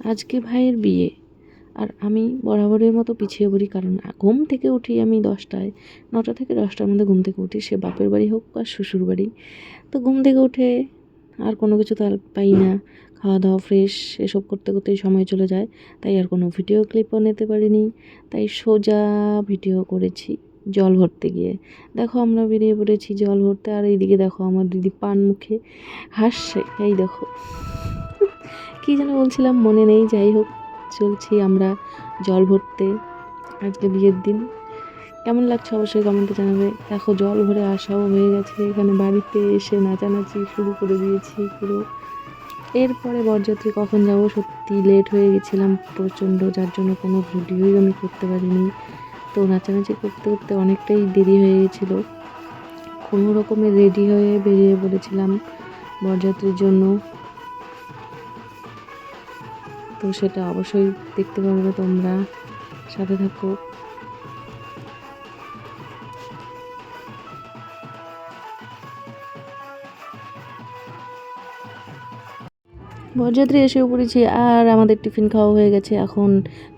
আজকে ভাইয়ের বিয়ে, আর আমি বরাবরের মতো পিছিয়ে পড়ি, কারণ ঘুম থেকে উঠি আমি 10টায়, 9টা থেকে 10টার মধ্যে ঘুম থেকে উঠি, সে বাপের বাড়ি হোক বা শ্বশুর বাড়ি। তো ঘুম থেকে উঠে আর কোনো কিছু তো পাই না, খাওয়া দাওয়া ফ্রেশ এসব করতে করতেই সময় চলে যায়, তাই আর কোনো ভিডিও ক্লিপও নিতে পারিনি। তাই সোজা ভিডিও করেছি জল ভরতে গিয়ে। দেখো আমরা বেরিয়ে পড়েছি জল ভরতে, আর এইদিকে দেখো আমার দিদি পান মুখে হাসছে, এই দেখো। কী যেন বলছিলাম মনে নেই, যাই হোক চলছি আমরা জল ভরতে আজকে বিয়ের দিন। কেমন লাগছে অবশ্যই কমেন্টে জানাবে। দেখো জল ভরে আসাও হয়ে গেছে, এখানে বাড়িতে এসে নাচানাচি শুরু করে দিয়েছি পুরো। এরপরে বরযাত্রী কখন যাব, সত্যি লেট হয়ে গেছিলাম প্রচণ্ড, যার জন্য কোনো ভিডিওই আমি করতে পারিনি। তো নাচানাচি করতে করতে অনেকটাই দেরি হয়ে গেছিলো, কোনো রকমে রেডি হয়ে বেরিয়ে পড়েছিলাম বরযাত্রীর জন্য। তো সেটা অবশ্যই দেখতে পারবে তোমরা, সাথে থাকো। বরযাত্রী এসেও পড়েছি, আর আমাদের টিফিন খাওয়া হয়ে গেছে। এখন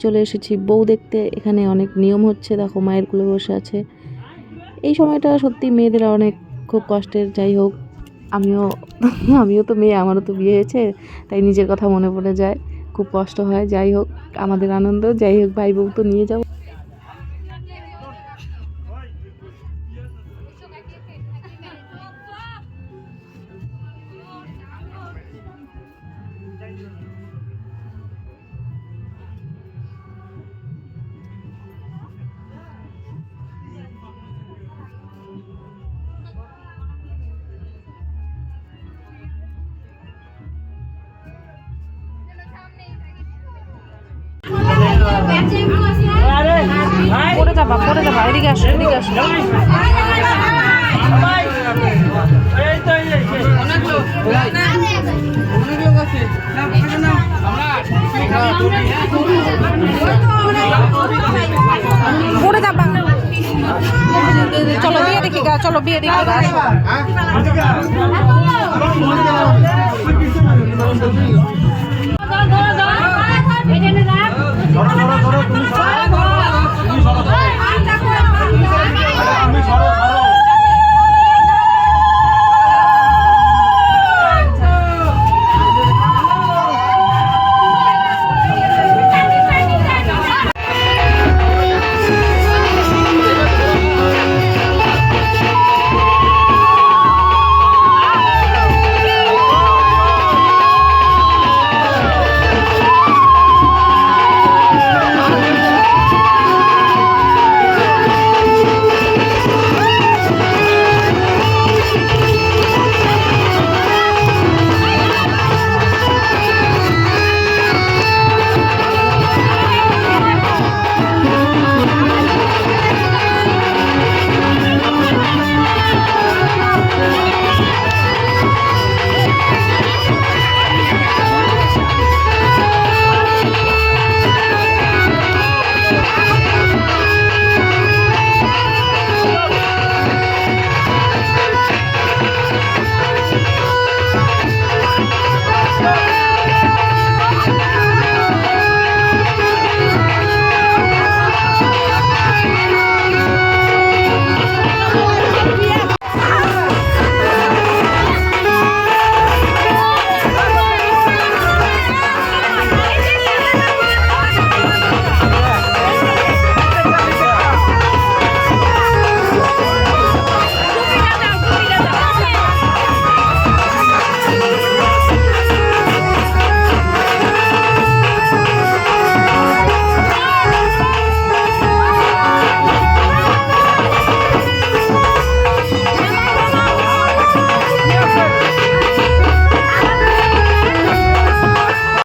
চলে এসেছি বউ দেখতে। এখানে অনেক নিয়ম হচ্ছে, দেখো মায়ের কোলে বসে আছে। এই সময়টা সত্যি মেয়েদের অনেক খুব কষ্টের। যাই হোক আমিও তো মেয়ে, আমারও তো বিয়ে হয়েছে, তাই নিজের কথা মনে পড়ে যায়, খুব কষ্ট হয়। যাই হোক আমাদের আনন্দ, যাই হোক ভাই বউ তো নিয়ে যাও। পড়ে যাবা, এদিকে আসো, এদিকে আসো। পড়ে যাবা, চলো বিয়ে দেখি গা, চলো বিয়ে দেখি গা।